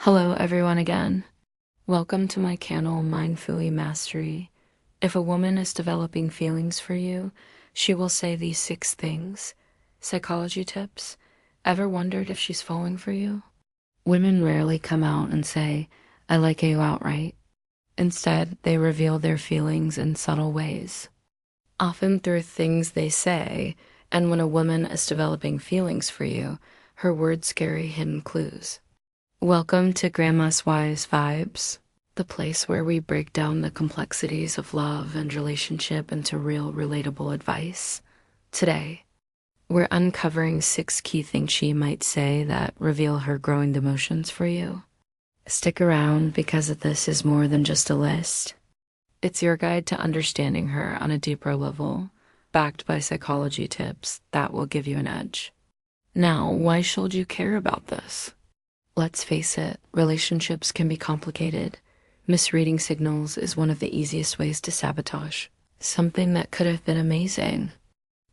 Hello everyone again. Welcome to my channel Mindfully Mastery. If a woman is developing feelings for you, she will say these 6 things. Psychology tips. Ever wondered if she's falling for you? Women rarely come out and say, "I like you" outright. Instead, they reveal their feelings in subtle ways, often through things they say, and when a woman is developing feelings for you, her words carry hidden clues. Welcome to Grandma's Wise Vibes, the place where we break down the complexities of love and relationship into real, relatable advice. Today, we're uncovering 6 key things she might say that reveal her growing emotions for you. Stick around because this is more than just a list. It's your guide to understanding her on a deeper level, backed by psychology tips that will give you an edge. Now, why should you care about this? Let's face it, relationships can be complicated. Misreading signals is one of the easiest ways to sabotage something that could have been amazing.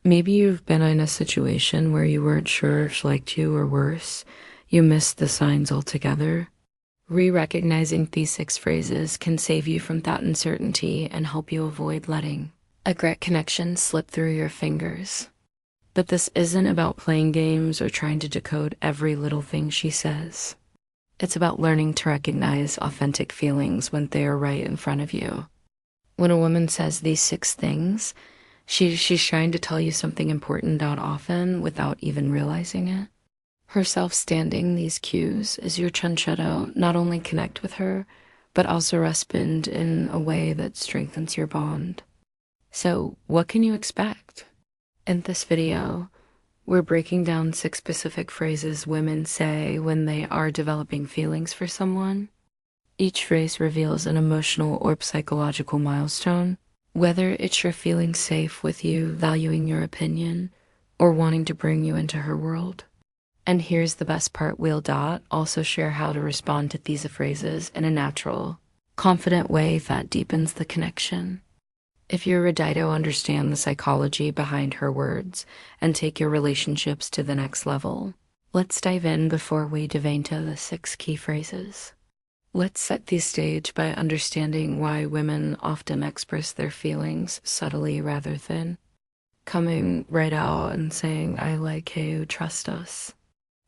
Maybe you've been in a situation where you weren't sure if she liked you, or worse, you missed the signs altogether. Re-recognizing these 6 phrases can save you from that uncertainty and help you avoid letting a great connection slip through your fingers. But this isn't about playing games or trying to decode every little thing she says. It's about learning to recognize authentic feelings when they are right in front of you. When a woman says these 6 things, she's trying to tell you something important out often without even realizing it. Herself standing these cues is your chanchero. Not only connect with her, but also respond in a way that strengthens your bond. So what can you expect? In this video, we're breaking down 6 specific phrases women say when they are developing feelings for someone. Each phrase reveals an emotional or psychological milestone, whether it's her feeling safe with you, valuing your opinion, or wanting to bring you into her world. And here's the best part, we'll also share how to respond to these phrases in a natural, confident way that deepens the connection. If you're a Dido, understand the psychology behind her words and take your relationships to the next level. Let's dive in before we dive into the 6 key phrases. Let's set the stage by understanding why women often express their feelings subtly rather than coming right out and saying, "I like you, trust us."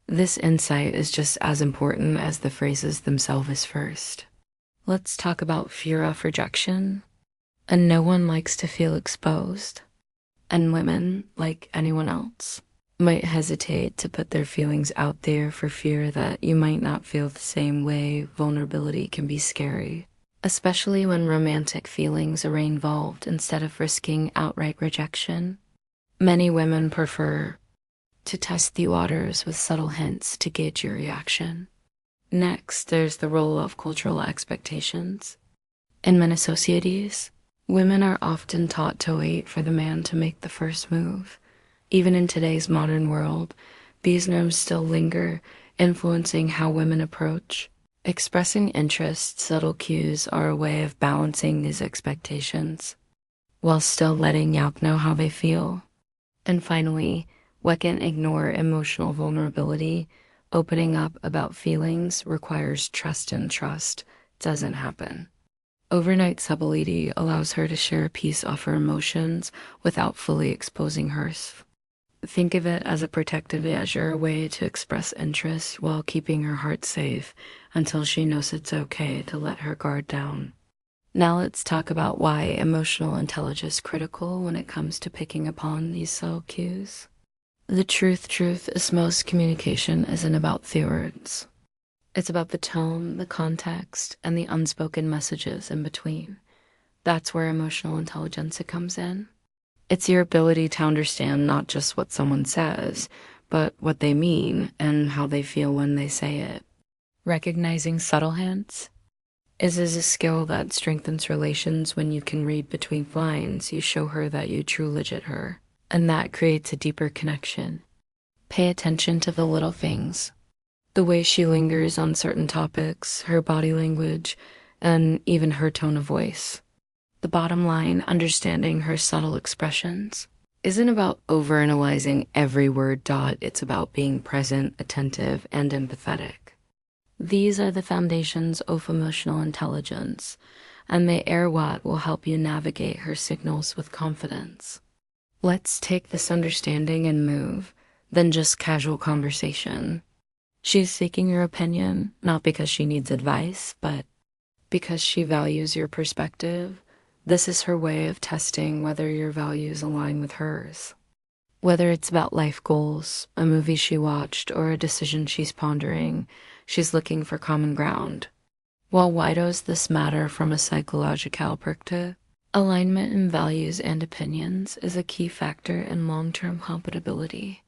This insight is just as important as the phrases themselves first. Let's talk about fear of rejection. And no one likes to feel exposed. And women, like anyone else, might hesitate to put their feelings out there for fear that you might not feel the same way. Vulnerability can be scary, especially when romantic feelings are involved instead of risking outright rejection. Many women prefer to test the waters with subtle hints to gauge your reaction. Next, there's the role of cultural expectations. In many societies, women are often taught to wait for the man to make the first move. Even in today's modern world, these norms still linger, influencing how women approach. Expressing interest, subtle cues are a way of balancing these expectations, while still letting Yap know how they feel. And finally, we can ignore emotional vulnerability. Opening up about feelings requires trust, and trust doesn't happen overnight. Subtlety allows her to share a piece of her emotions without fully exposing hers. Think of it as a protective measure, a way to express interest while keeping her heart safe until she knows it's okay to let her guard down. Now let's talk about why emotional intelligence is critical when it comes to picking upon these subtle cues. The truth is most communication isn't about the words. It's about the tone, the context, and the unspoken messages in between. That's where emotional intelligence comes in. It's your ability to understand not just what someone says, but what they mean and how they feel when they say it. Recognizing subtle hints is a skill that strengthens relations. When you can read between lines, you show her that you truly legit her, and that creates a deeper connection. Pay attention to the little things. The way she lingers on certain topics, her body language, and even her tone of voice. The bottom line, understanding her subtle expressions, isn't about overanalyzing every word. It's about being present, attentive, and empathetic. These are the foundations of emotional intelligence, and the Airwat will help you navigate her signals with confidence. Let's take this understanding and move, than just casual conversation. She's seeking your opinion, not because she needs advice, but because she values your perspective. This is her way of testing whether your values align with hers. Whether it's about life goals, a movie she watched, or a decision she's pondering, she's looking for common ground. Well, why does this matter from a psychological perspective? Alignment in values and opinions is a key factor in long-term compatibility.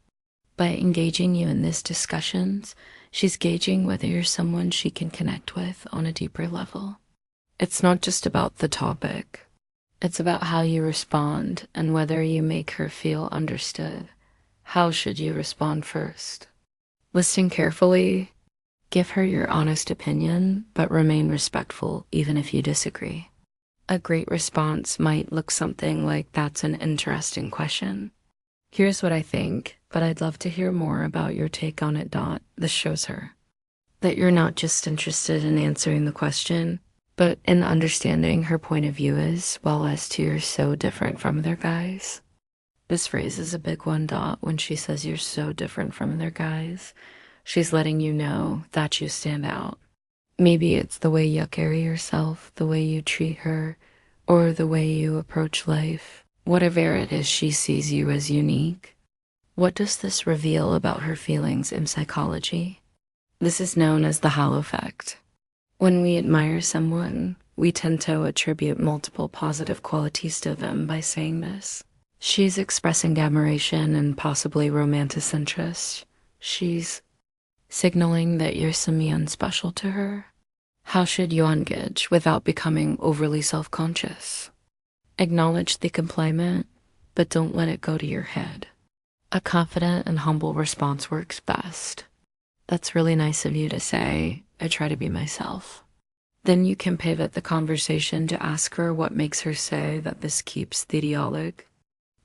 By engaging you in these discussions, she's gauging whether you're someone she can connect with on a deeper level. It's not just about the topic. It's about how you respond and whether you make her feel understood. How should you respond first? Listen carefully. Give her your honest opinion, but remain respectful even if you disagree. A great response might look something like, "That's an interesting question. Here's what I think, but I'd love to hear more about your take on it." This shows her that you're not just interested in answering the question, but in understanding her point of view as well as to "you're so different from other guys." This phrase is a big one. When she says you're so different from other guys, she's letting you know that you stand out. Maybe it's the way you carry yourself, the way you treat her, or the way you approach life. Whatever it is, she sees you as unique. What does this reveal about her feelings in psychology? This is known as the halo effect. When we admire someone, we tend to attribute multiple positive qualities to them by saying this. She's expressing admiration and possibly romantic interest. She's signaling that you're someone special to her. How should you engage without becoming overly self-conscious? Acknowledge the compliment, but don't let it go to your head. A confident and humble response works best. "That's really nice of you to say. I try to be myself." Then you can pivot the conversation to ask her what makes her say that. This keeps the dialogue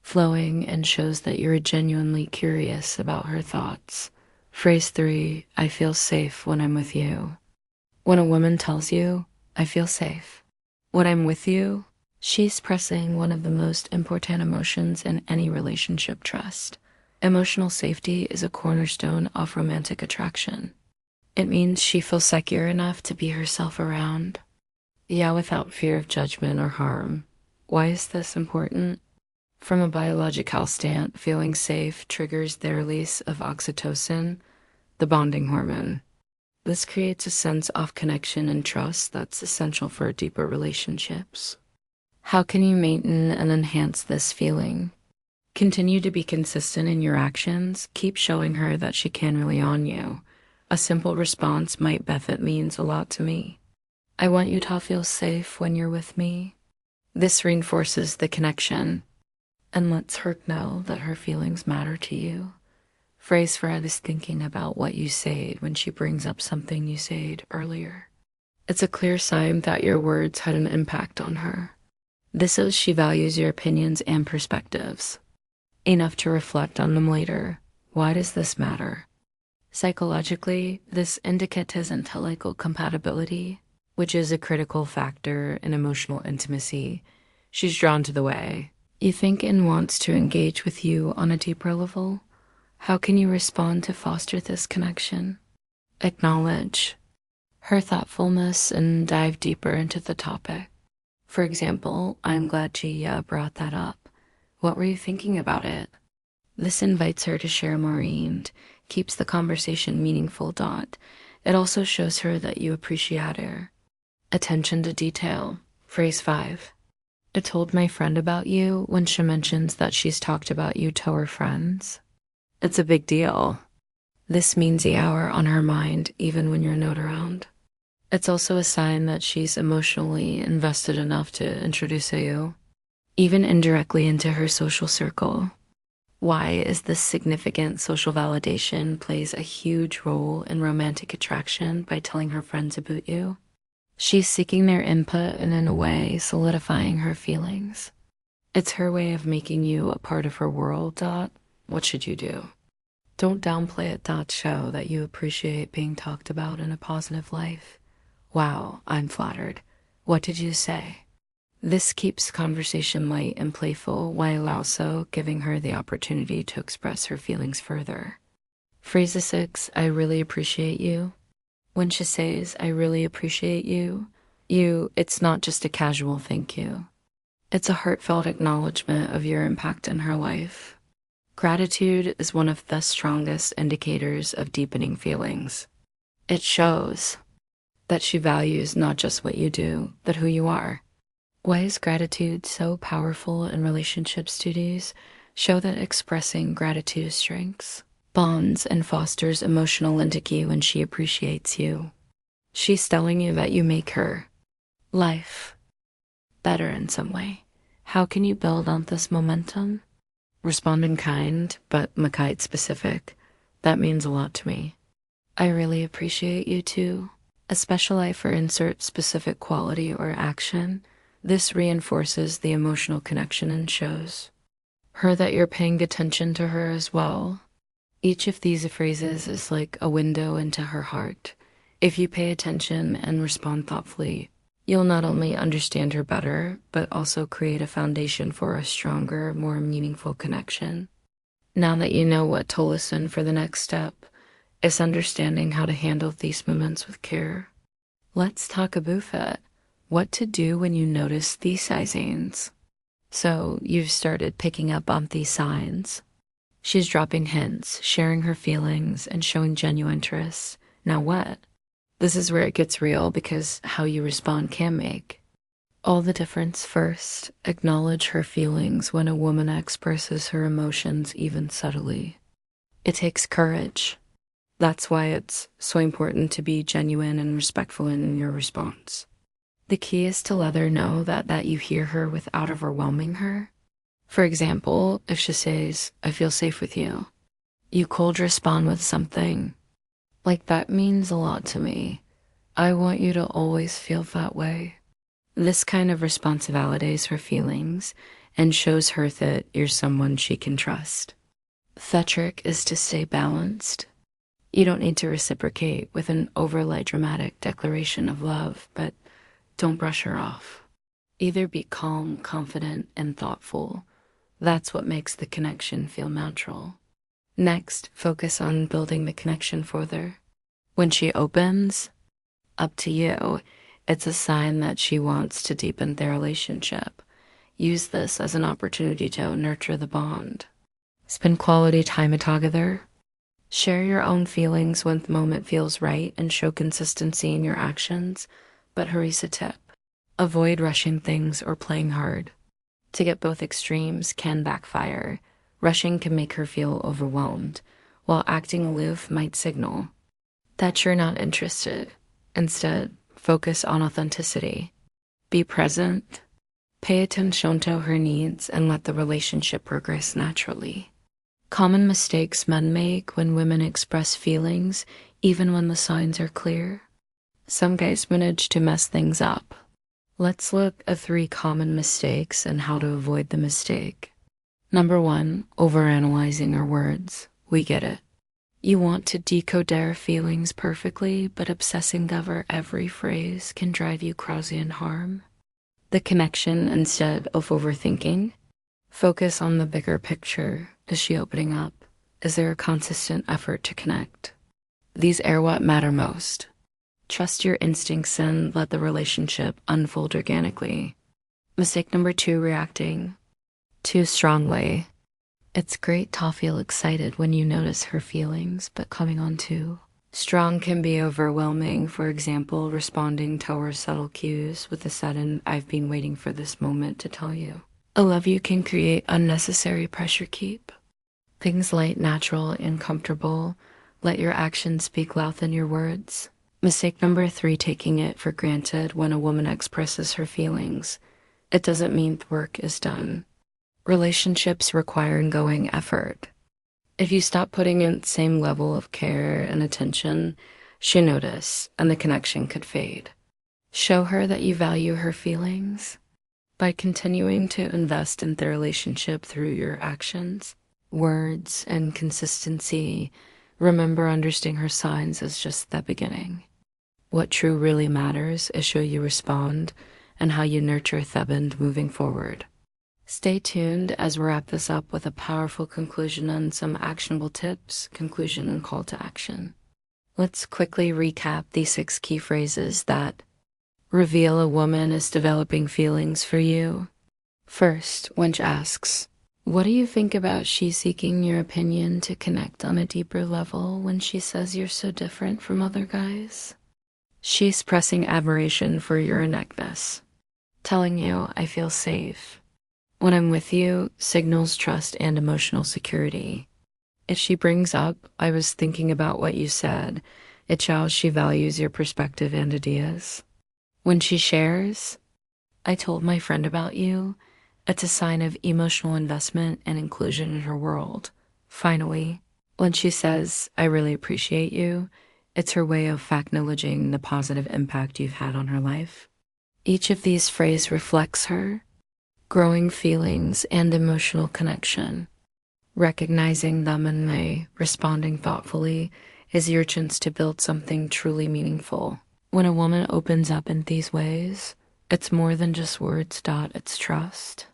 flowing and shows that you're genuinely curious about her thoughts. Phrase 3, "I feel safe when I'm with you." When a woman tells you, "I feel safe when I'm with you," she's pressing one of the most important emotions in any relationship: trust. Emotional safety is a cornerstone of romantic attraction. It means she feels secure enough to be herself around. Yeah, without fear of judgment or harm. Why is this important? From a biological stand, feeling safe triggers the release of oxytocin, the bonding hormone. This creates a sense of connection and trust that's essential for deeper relationships. How can you maintain and enhance this feeling? Continue to be consistent in your actions. Keep showing her that she can rely on you. A simple response might be, "It means a lot to me. I want you to feel safe when you're with me." This reinforces the connection and lets her know that her feelings matter to you. Phrase Fred is thinking about what you said when she brings up something you said earlier. It's a clear sign that your words had an impact on her. This shows she values your opinions and perspectives enough to reflect on them later. Why does this matter? Psychologically, this indicates intellectual compatibility, which is a critical factor in emotional intimacy. She's drawn to the way you think and wants to engage with you on a deeper level. How can you respond to foster this connection? Acknowledge her thoughtfulness and dive deeper into the topic. For example, "I'm glad Gia brought that up. What were you thinking about it?" This invites her to share more and keeps the conversation meaningful. It also shows her that you appreciate her. Attention to detail. Phrase 5. "I told my friend about you," when she mentions that she's talked about you to her friends. It's a big deal. This means you are on her mind even when you're not around. It's also a sign that she's emotionally invested enough to introduce you, even indirectly, into her social circle. Why is this significant? Social validation plays a huge role in romantic attraction by telling her friends about you. She's seeking their input and, in a way, solidifying her feelings. It's her way of making you a part of her world. What should you do? Don't downplay it. Show that you appreciate being talked about in a positive light. Wow, I'm flattered. What did you say? This keeps conversation light and playful while also giving her the opportunity to express her feelings further. Phrase 6, I really appreciate you. When she says, I really appreciate you, it's not just a casual thank you. It's a heartfelt acknowledgement of your impact in her life. Gratitude is one of the strongest indicators of deepening feelings. It shows that she values not just what you do, but who you are. Why is gratitude so powerful in relationship studies? Show that expressing gratitude strengthens bonds and fosters emotional intimacy when she appreciates you. She's telling you that you make her life better in some way. How can you build on this momentum? Respond in kind, but Makite specific. That means a lot to me. I really appreciate you too. A special eye for insert specific quality or action. This reinforces the emotional connection and shows her that you're paying attention to her as well. Each of these phrases is like a window into her heart. If you pay attention and respond thoughtfully, you'll not only understand her better, but also create a foundation for a stronger, more meaningful connection. Now that you know what to listen for, the next step is understanding how to handle these moments with care. Let's talk about it. What to do when you notice these signs. So you've started picking up on these signs. She's dropping hints, sharing her feelings, and showing genuine interest. Now what? This is where it gets real because how you respond can make all the difference. First, acknowledge her feelings when a woman expresses her emotions even subtly. It takes courage. That's why it's so important to be genuine and respectful in your response. The key is to let her know that you hear her without overwhelming her. For example, if she says, I feel safe with you, you cold respond with something like, that means a lot to me. I want you to always feel that way. This kind of response validates her feelings and shows her that you're someone she can trust. The trick is to stay balanced. You don't need to reciprocate with an overly dramatic declaration of love, but don't brush her off. Either be calm, confident, and thoughtful. That's what makes the connection feel natural. Next, focus on building the connection further. When she opens up to you, it's a sign that she wants to deepen their relationship. Use this as an opportunity to nurture the bond. Spend quality time together. Share your own feelings when the moment feels right and show consistency in your actions. But here's a tip. Avoid rushing things or playing hard. To get both extremes can backfire. Rushing can make her feel overwhelmed, while acting aloof might signal that you're not interested. Instead, focus on authenticity. Be present. Pay attention to her needs and let the relationship progress naturally. Common mistakes men make when women express feelings, even when the signs are clear. Some guys manage to mess things up. Let's look at 3 common mistakes and how to avoid the mistake. Number 1, overanalyzing her words. We get it. You want to decode their feelings perfectly, but obsessing over every phrase can drive you crazy and harm the connection instead of overthinking. Focus on the bigger picture. Is she opening up? Is there a consistent effort to connect? These are what matter most. Trust your instincts and let the relationship unfold organically. Mistake number 2, reacting too strongly. It's great to feel excited when you notice her feelings, but coming on too strong can be overwhelming. For example, responding to her subtle cues with a sudden, I've been waiting for this moment to tell you. I love you can create unnecessary pressure. Keep things light, natural, and comfortable. Let your actions speak louder than your words. Mistake number 3, taking it for granted when a woman expresses her feelings. It doesn't mean the work is done. Relationships require ongoing effort. If you stop putting in the same level of care and attention, she'll notice and the connection could fade. Show her that you value her feelings by continuing to invest in the relationship through your actions. words, and consistency, remember understanding her signs is just the beginning. What true really matters is how you respond and how you nurture Thebend moving forward. Stay tuned as we wrap this up with a powerful conclusion and some actionable tips, conclusion, and call to action. Let's quickly recap these 6 key phrases that reveal a woman is developing feelings for you. First, Wench asks, what do you think about she seeking your opinion to connect on a deeper level when she says you're so different from other guys? She's pressing admiration for your uniqueness, telling you, I feel safe. When I'm with you, signals trust and emotional security. If she brings up, I was thinking about what you said, it shows she values your perspective and ideas. When she shares, I told my friend about you, it's a sign of emotional investment and inclusion in her world. Finally, when she says, I really appreciate you, it's her way of acknowledging the positive impact you've had on her life. Each of these phrases reflects her growing feelings and emotional connection. Recognizing them and responding thoughtfully is your chance to build something truly meaningful. When a woman opens up in these ways, it's more than just words, it's trust.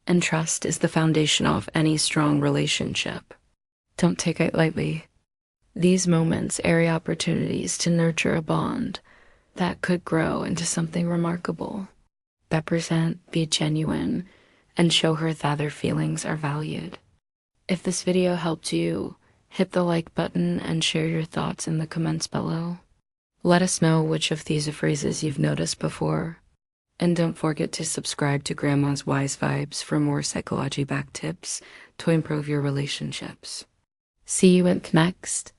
And trust is the foundation of any strong relationship. Don't take it lightly. These moments are opportunities to nurture a bond that could grow into something remarkable. Represent, be genuine, and show her that their feelings are valued. If this video helped you, hit the like button and share your thoughts in the comments below. Let us know which of these phrases you've noticed before. And don't forget to subscribe to Grandma's Wise Vibes for more psychology-backed tips to improve your relationships. See you at next.